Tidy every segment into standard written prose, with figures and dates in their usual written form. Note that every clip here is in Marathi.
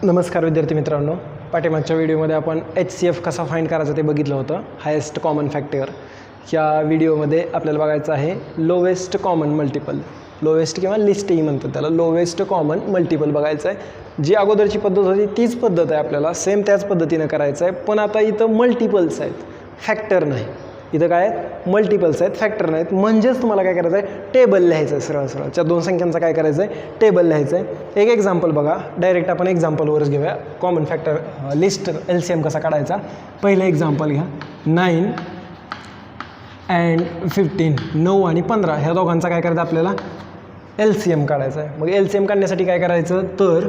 नमस्कार विद्यार्थी मित्रांनो, पाठीमागच्या व्हिडिओमध्ये आपण HCF कसा फाइंड करायचा ते बघितलं होतं. हायेस्ट कॉमन फॅक्टर या व्हिडिओमध्ये आपल्याला बघायचं आहे लोवेस्ट कॉमन मल्टिपल. लोवेस्ट किंवा लिस्टही म्हणतात त्याला. लोवेस्ट कॉमन मल्टिपल बघायचं आहे. जी अगोदरची पद्धत होती तीच पद्धत आहे, आपल्याला सेम त्याच पद्धतीनं करायचं आहे. पण आता इथं मल्टिपल्स आहेत, फॅक्टर नाही. इथं काय आहेत? मल्टिपल्स आहेत, फॅक्टर नाहीत. म्हणजेच तुम्हाला काय करायचं आहे? टेबल लिहायचं आहे. सरळ सरळ त्या दोन संख्यांचं काय करायचं आहे? टेबल लिहायचं आहे. एक एक्झाम्पल बघा, डायरेक्ट आपण एक्झाम्पलवरच घेऊया. कॉमन फॅक्टर लिस्ट LCM कसा काढायचा. पहिलं एक्झाम्पल घ्या. 9 and 15, 9 आणि 15 ह्या दोघांचा काय करायचं आपल्याला? LCM काढायचा आहे. मग LCM काढण्यासाठी काय करायचं? तर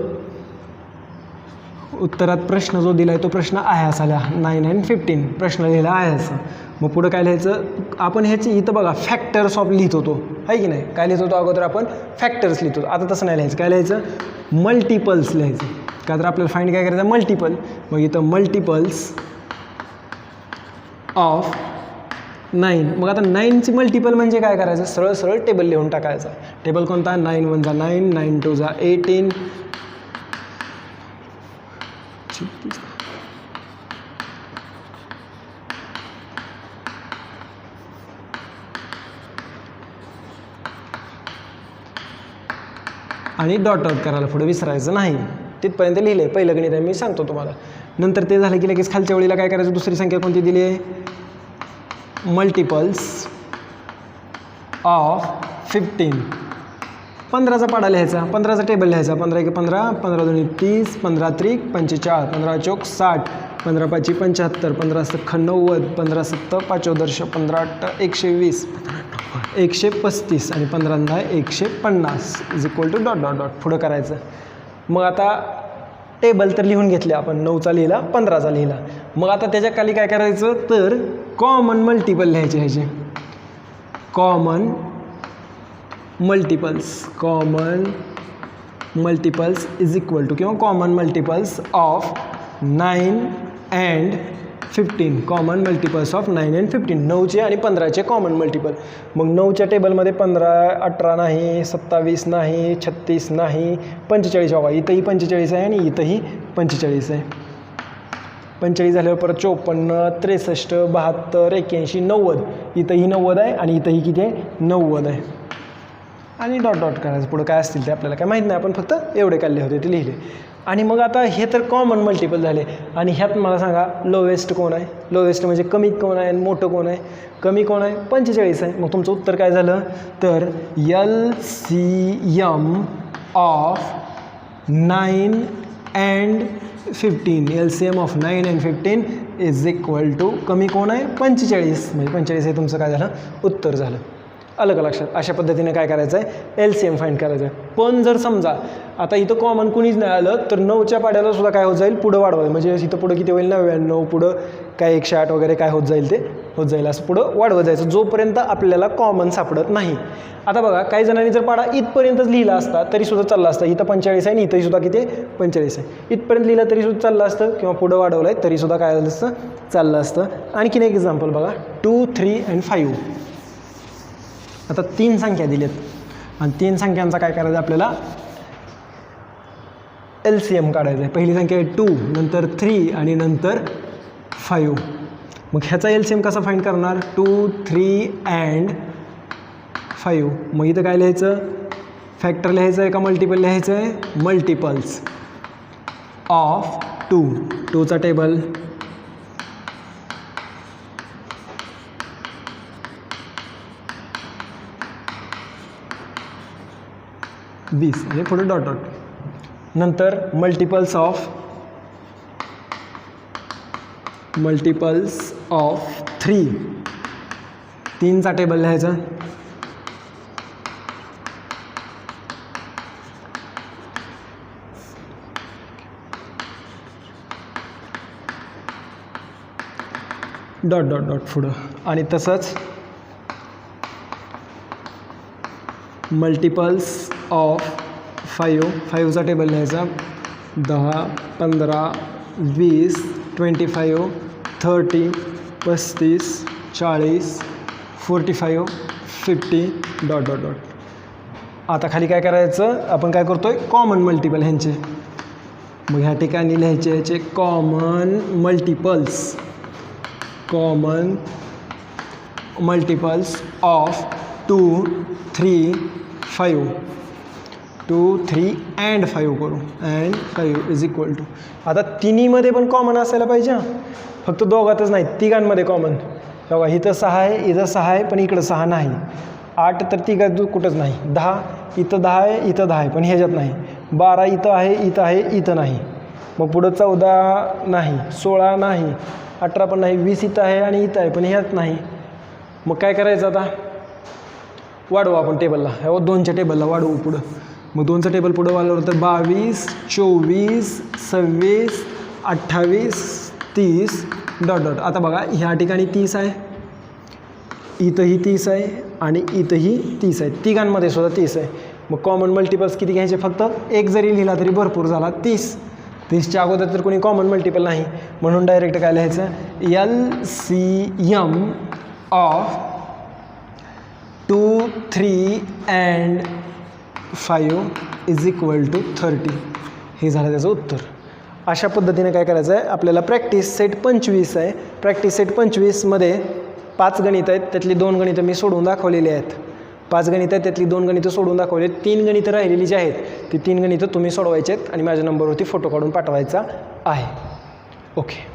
उत्तरात प्रश्न जो दिला आहे तो प्रश्न आहे असा लिहा. 9 and 15 प्रश्न लिहिला आहे असं. मग पुढं काय लिहायचं? आपण ह्याची इथं बघा फॅक्टर्स ऑफ लिहित होतो, आहे की नाही? काय लिहित होतो अगोदर? आपण फॅक्टर्स लिहित होतो. आता तसं नाही लिहायचं. काय लिहायचं? मल्टिपल्स लिहायचं. का तर आपल्याला फाइंड काय करायचं? मल्टिपल. मग इथं मल्टिपल्स ऑफ 9. मग आता 9ची मल्टिपल म्हणजे काय करायचं? सरळ सरळ टेबल लिहून टाकायचा. टेबल कोणता? 9 1 जा 9, 9 2 जा 18, आणि डॉट आउट करायला पुढे विसरायचं नाही. तिथपर्यंत लिहिले. पहिलं गणित आहे, मी सांगतो तुम्हाला. नंतर ते झालं की लगेच खालच्या वेळीला काय करायचं? दुसरी संख्या कोणती दिली आहे? Multiples of 15. 15चा पाडा लिहायचा, 15चा टेबल लिहायचा. 15 1 15, 15 2 30, 15 3 45, 15 4 60, 15 5 75, 15 6 90, 15 7 5 15 8 120, 135 आणि 15 150 is equal to dot dot dot. पुढं करायचं. मग आता टेबल तर लिहून घेतले आपण. 9चा लिहिला, 15चा लिहिला. मग आता त्याच्या खाली काय करायचं? तर कॉमन मल्टिपल लिहायचे ह्याचे. Common multiples is equal to किंवा common multiples of 9 and 15. Common multiples of 9 and 15. 9चे आणि 15चे कॉमन मल्टिपल. मग 9च्या टेबलमध्ये 15 18 नाही, 27 नाही, 36 नाही, 45 हवा. इथंही 45 आहे आणि इथंही 45 आहे. 45 झाल्यावर परत 54 63 72 81 90. इथंही 90 आहे आणि इथंही किती आहे? 90 आहे. आणि डॉट डॉट करायचं. पुढं काय असतील ते आपल्याला काय माहीत नाही. आपण फक्त एवढे काढले होते ते लिहिले. आणि मग आता हे तर कॉमन मल्टिपल झाले. आणि ह्यात मला सांगा लोवेस्ट कोण आहे? लोवेस्ट म्हणजे कमीत कोण आहे आणि मोठं कोण आहे? कमी कोण आहे? 45 आहे. मग तुमचं उत्तर काय झालं? तर LCM of 9 and 15. LCM of 9 and 15 is equal to कमी कोण आहे? 45. म्हणजे 45 हे तुमचं काय झालं? उत्तर झालं. अलग लक्षात. अशा पद्धतीने काय करायचं आहे? LCM फाइंड करायचं आहे. पण जर समजा आता इथं कॉमन कुणीच नाही आलं तर 9च्या पाड्याला सुद्धा काय होत जाईल? पुढं वाढवायचं. म्हणजे इथं पुढं किती होईल? 99. पुढं काय 108 वगैरे काय होत जाईल? ते होत जाईल. असं पुढं वाढवत जायचं जोपर्यंत आपल्याला कॉमन सापडत नाही. आता बघा, काही जणांनी जर पाडा इथपर्यंतच लिहिला असता तरीसुद्धा चालला असता. इथं 45 आहे आणि इथंही सुद्धा किती? 45 आहे. इथपर्यंत लिहिलं तरीसुद्धा चाललं असतं किंवा पुढं वाढवलं आहे तरीसुद्धा काय झालं असतं? चाललं असतं. आणखीन एक एक्झाम्पल बघा. 2 3 and 5. आता 3 संख्या दिल्यात आणि 3 संख्यांचा काय करायचं आपल्याला? LCM काढायचं आहे. पहिली संख्या आहे 2, नंतर 3 आणि नंतर 5. मग ह्याचा LCM कसा फाइंड करणार? 2 3 and 5. मग इथं काय लिहायचं? फॅक्टर लिहायचं आहे का मल्टिपल लिहायचं आहे? Multiples of 2. 2चा टेबल, वीस आणि पुढे डॉट डॉट. नंतर मल्टिपल्स ऑफ 3. 3चा टेबल लिहायचा. डॉट डॉट डॉट पुढं. आणि तसंच मल्टिपल्स ऑफ 5. 5चा टेबल लिहायचा. 10 15 20 25 30 35 40 45 50 डॉट डॉट डॉट. आता खाली काय करायचं, आपण काय करतोय, कॉमन मल्टिपल ह्यांचे. मग ह्या ठिकाणी लिहायचे ह्याचे कॉमन मल्टिपल्स ऑफ 2, 3, 5. 2, 3 and 5 करू. and 5 इज इक्वल टू, आता तिन्हीमध्ये पण कॉमन असायला पाहिजे, फक्त दोघातच नाही, तिघांमध्ये कॉमन. बघा इथं 6 आहे, इथं 6 आहे, पण इकडं 6 नाही. 8 तर तिघात कुठंच नाही. 10 इथं 10 आहे, इथं 10 आहे, पण ह्याच्यात नाही. 12 इथं आहे, इथं आहे, इथं नाही. मग पुढं 14 नाही, 16 नाही, 18 पण नाही, 20 इथं आहे आणि इथं आहे, पण ह्यात नाही. मग काय करायचं आता, वाढवू आपण टेबलला, ह्या 2च्या टेबलला वाढवू पुढं. मग 2चं टेबल पुढं वाढवलं तर 22, 24, 26, 28, 30 डॉट डॉट. आता बघा ह्या ठिकाणी 30 आहे, इथंही 30 आहे आणि इथंही 30 आहे, तिघांमध्ये सुद्धा 30 आहे. मग कॉमन मल्टिपल्स किती घ्यायचे, फक्त एक जरी लिहिला तरी भरपूर झाला, 30. 30च्या अगोदर तर कोणी कॉमन मल्टिपल नाही, म्हणून डायरेक्ट काय लिहायचं, LCM of 2, 3 and 5 is equal to 30. हे झालं त्याचं उत्तर. अशा पद्धतीने काय करायचं आहे, आपल्याला प्रॅक्टिस सेट 25 आहे. प्रॅक्टिस सेट 25मध्ये 5 गणित आहेत, त्यातली 2 गणितं मी सोडवून दाखवलेली आहेत. 5 गणितं आहेत, त्यातली 2 गणितं सोडून दाखवली आहेत. 3 गणितं राहिलेली जी आहेत, ती 3 गणितं तुम्ही सोडवायची आहेत आणि माझ्या नंबरवरती फोटो काढून पाठवायचा आहे. ओके.